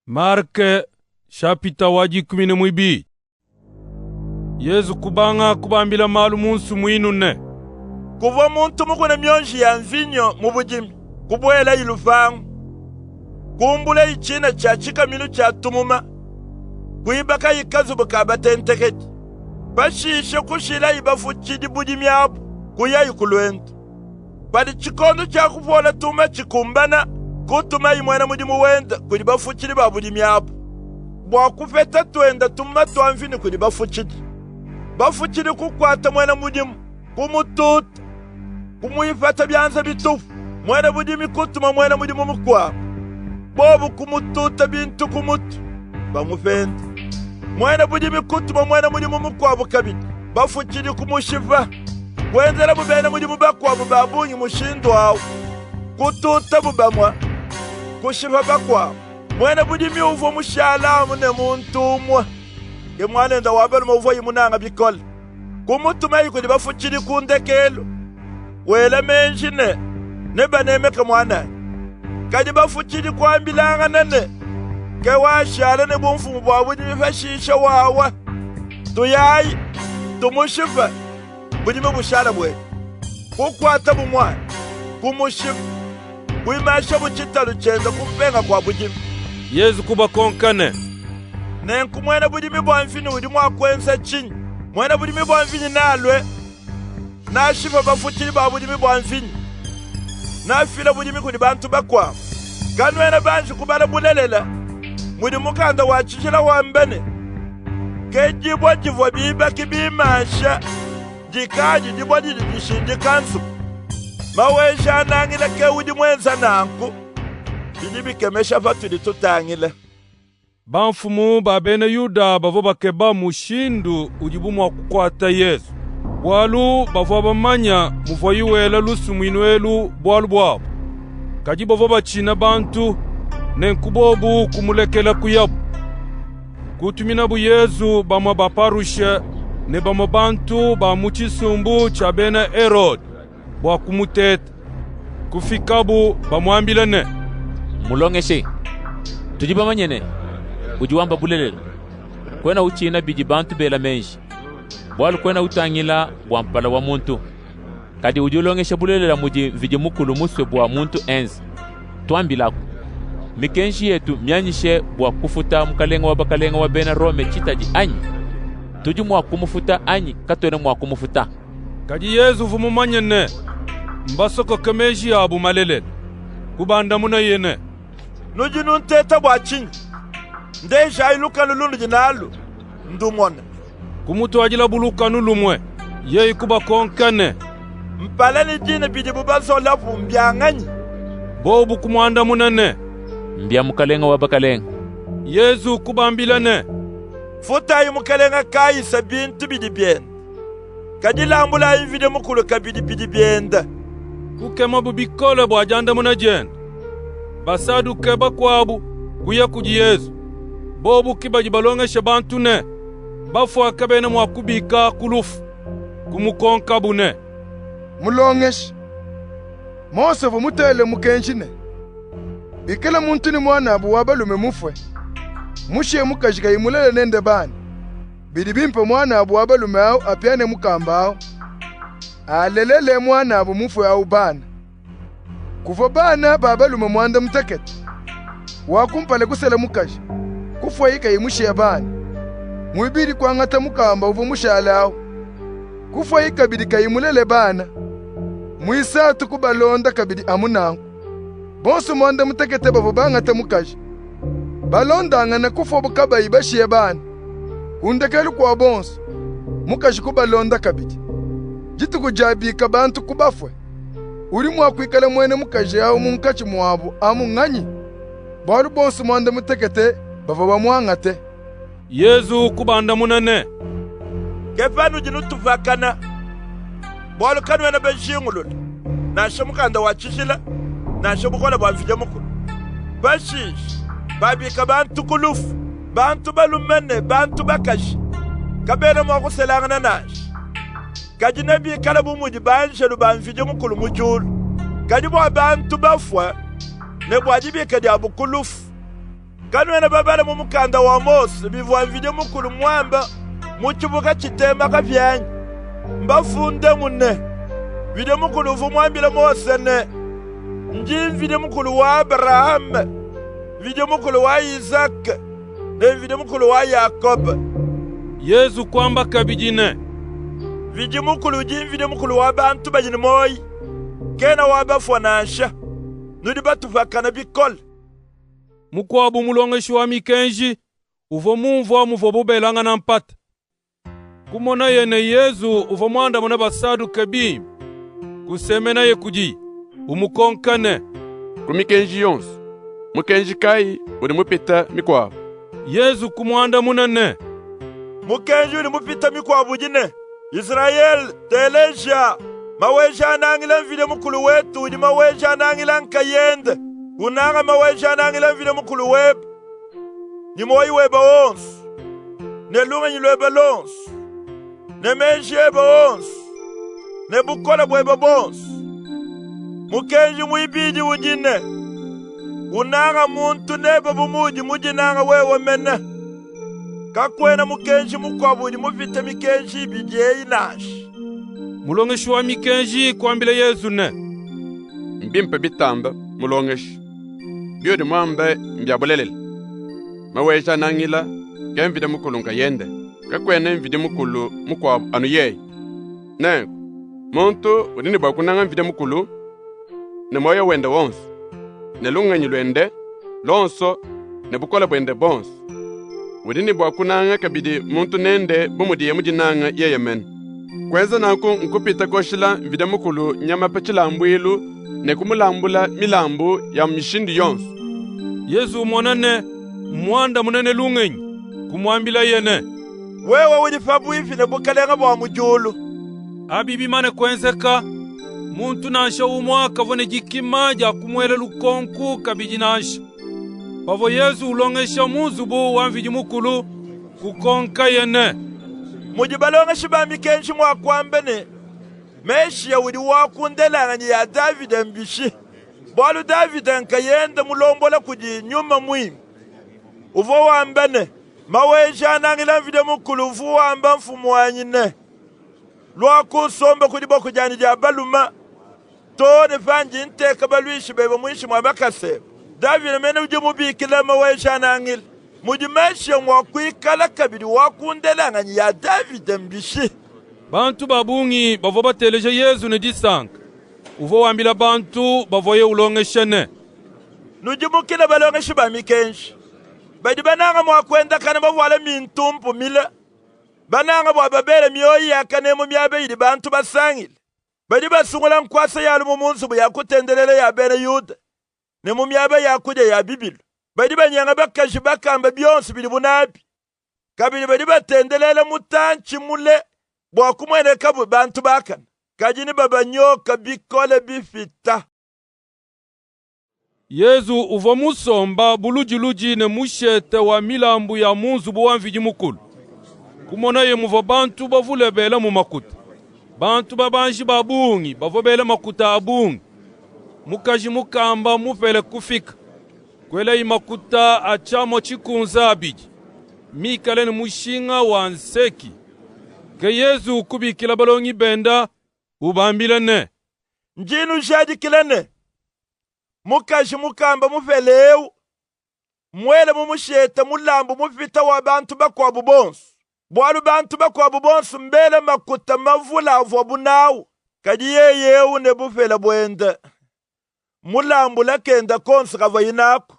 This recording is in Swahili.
Marke shapita waji 12. Yesu kubanga kubambila malu munsu mwinu ne. Kuva muntu mukuna myonji ya mvinyo mubujimi, kubwela ilufangu. Kumbule ichina cha chikaminu cha tumuma. Kuibaka ikazu bukabatenteketi. Bashishe kushila ibafu chidi bujimi abu, kuya ikulwentu. Padi chikondo cha kufola tuma chikumbana, kutuma imwena mudimu wenda, kudibafu chidi babujimi abu. Bwa kufeta tuenda tuma tuamvini kudibafu chidi. Bafu chidi kukwata mwena mudimu, kumututa. Kumuifata byanza bitufu, mwena budimi kutuma mwena mudimu mukwa. Bobu kumututa bintu kumutu, bamufenda. Mwena budimi kutuma mwena mudimu mukwa bukabidi, bafu chidi kumushiva. Kwenzela bubena mudimu bakwa bubabunyi mushindu wawo. Kututa bubamwa, kushiva bakwa. Mwena budimi uvo mushalamu ne muntumwa. Ye mwana enda wabelu mauvo yimunanga bikola. Kumutuma yikudi bafu chidi kundekelo. Wela menji ne banemeka mwana. Kadi bafu chidi kwambilanga nene. Ke washala ne bumfumu bwabu nifashisha wawa. Tuyayi, tumushifa. Budime bushala bwe. Kukwata bumwana. Kumushifa. Kuimasha buchita luchenza kumpenga kwa budime. Yesu kuba konkane. Nenku mwena budime bwamfini udimu akwensa chini. Mwena budime bwamfini nalwe. Nashifa bafuchili babudimi bwamfini. Nafila budimi kudi bantu bakwa. Kanwena banji kubala bulelela. Mudi mukanda wachishila wambene. Kejibwa jivwa biba kibimasha. Jikaji jibwa jishindi kansu. Mawesha nangila ke udi mwenza nanku. Bidibi kemesha fatuli tutangila. Banfumu babene Yuda bavo bakeba mushindu ujibumu wa kukwata Yesu. Bwalu bavo bamanya muvoyiwela lusu mwinwelu bwalu bwabo. Kaji bavo bachina bantu nenkubobu kumulekela kuyabu. Kutumina bu Yesu bamwa baparushe ne bamwa bantu bamuchisumbu cha bena Herod bwa kumuteta. Kufikabu bamwambila ne. Mulongeshe. Tujibamanyene. Ujiwamba bulelela. Kwena uchina biji bantu bela menji. Bwalu kwena utangila bwampala wa muntu. Kadi ujulongesha bulelela muji viji mukulu muswe bwa muntu enzi. Tuambilaku. Mikenshi yetu myanyishe bwa kufuta mkalenga wa bena Rome chitaji anyi. Tuju mwa kumufuta anyi katwene mwa kumufuta. Kadi Yesu vumumanye ne. Mbasoko kemeji abu malele. Kubanda muna yene. Nujinu nteta bwa chinyi. Ndeja iluka nulundu jinalu. Ndumone. Kumutu ajila buluka nulumwe. Ye ikuba konkane. Mpalani jine bidi bubazo lafu mbyanganyi. Bobu kumwanda munane. Mbya mukalenga wa bakalenga. Yesu kubambila ne. Futa yu mukalenga kaisa bintu bidi bienda. Kadila ambula invide mukulu kabidi bienda. Kukema bubikole bwa janda munajenda. Basadu keba kwabu kuya kuji Yesu. Bobu kiba jibalonga shabantu ne. Bafu akabene mwakubika kulufu. Kumukonka bune. Mulongesh. Mose vumutele mukenjine. Bikela muntu ni mwana abu wabalume mufwe. Mushe mukajika imulele nende bani. Bidibimpe mwana abu wabalume au apiane mukamba au. Alelele mwana abu mufwe au bana. Kufa bana babalume mwanda mteketi. Wakumpale kusele mukaji. Kufwa ika imushe ya bani. Mwibiri kwa ngata mukamba uvu mushalao. Kufwa ikabidi kayimulele bana. Mwisatu kubalonda kabidi amunangu. Bonsu mwanda mutekete bavu bangata mukaji. Balonda ngana kufwa bukaba ibashi ya bana. Kundekelu kwa bonsu. Mukaji kubalonda kabidi. Jitu kujabi kabantu kubafwe. Uri mwakwikala mwene mukaji yao munkachi mwabu amu nganyi. Baru bonsu mwanda mutekete bavu bamwangate. Yesu kubanda munane. Kefanu jinu tufakana. Bwalu kanu ena benshingulula. Nasha mukanda wachishila. Nasha mukola bwamfija mukulu. Bashish. Babika bantu kulufu. Bantu balumene. Bantu bakashi. Kabena mwakuselangana nasha. Kajinabi kalabu muji banshelu bamfija mukulu mujulu. Kajibwa bantu bafwa. Ne bwajibi kadi abu kulufu. kanwena babala mu mukanda wa Mose bivwa mvide mukulu mwamba muchibuka chitema kapyanyi mbafunde mune vide mukulu vumwambile Mose ne njimvide mukulu wa Abraham vide mukulu wa Isaac ne vide mukulu wa Yakob. Yesu kwamba kabijine vide mukulu jimvide mukulu wa bantu bajini moi kena wabafwanasha nudi batuvakana bikol mukwabu mulongeshi wa mikenji uvo mumvo muvo bubelanga na mpata kumona yene Yesu uvo mwanda muna basadu kebi kusemena ye kuji umukonkane kumikenji yonsi mukenji kai uri mupita mikwabu. Yesu kumwanda munane mukenji uri mupita mikwabu jine Israel teleja maweja anangila mvide mukulu wetu uji maweja anangila nkayende unanga maweja anangila mvide mukulu web ni moi weba onsu ne lunga nyilweba lonsu ne menji eba onsu ne bukola bweba bonsu mukenji muibiji ujine unanga muntu neba bumuji mujinanga wewe mene kakwena mukenji mukwabu uji muvite mikenji ibijeyi nashi mulongeshi wa mikenji kwambile Yesu ne Mbimpe bitamba mulongeshi biodi mwambe mbyabulelele maweja nangila kemvide mukulu nkayende kakwene mvide mukulu mukwabu anu yeyi nengo muntu udini bakunanga mvide mukulu ne moyo wende wonsi ne lunganyi lwende lonso ne bukola bwende bonsi udini bakunanga kabidi muntu nende bumudiye mujinanga yeyemen kweza naku nkupita koshila mvide mukulu nyama pachilambwilu ne kumulambula milambu ya mishindi yonsi. Yesu umonane mwanda munene lungenyi kumwambila yene wewe ujifabu ifi ne bukalenga bwa mujulu abibi mane kwenzeka muntu nansha umwaka vone jikima ja kumwele lukonku kabiji nansha pavo Yesu ulongesha muzubu wa mviji mukulu kukonka yene mujibalonga shibami kenshi mwakwambene meshi ya udi wakundelanga ni ya David mbishi bwalu David nkayende mulombola kuji nyuma mwimi uvo wambene maweja anangila mvide mukulu uvu wamba mfumu wanyine lwaku sombe kudibo kujani ja baluma tone fanji nteka balwishi bebe mwishi mwabakaseba David mene uji mubikila maweja anangila mujimeshi ya mwakuikala kabidi wakundelanga ni ya David mbishi bantu babungi bavo bateleje Yesu ne disanka uvo wambila bantu bavoye ulongeshene nujimukila balongeshi bamikenshi badi bananga mwakwenda kana bavwala mintumpu mila bananga bwababele myoyi yakanemu myabeyili bantu basangile badi basungula nkwasa yalu mumunzubu yakutendelele ya bene Yuda ne mumyabe yakuja ya Bibilu badi banyanga bakashi bakamba byonsi bili bunabi kabili badi batendelele mutanchi mule bwakumwene kabu bantu bakana kajini babanyoka bikole bifita. Yesu uvo musomba bulujiluji ne mushete wa milambu ya munzubu wa mviji mukulu kumona ye muvo bantu bavulebele mu makuta bantu babanji babungi bavobele makuta abungi mukaji mukamba mupele kufika kwele imakuta achamo chikunza abiji mikale ni mushinga wa nseki ke Yesu kubikila balongi benda ubambile ne njinu shadikilene mukaji mukamba muveleu mwele mumushete mulambu muvita wa bantu bakwabu bonsu bwalu bantu bakwabu bonsu mbele makuta mavula avwa bunawu kadi yeyewu ne bufela bwende mulambu lakenda konsu kava yinaku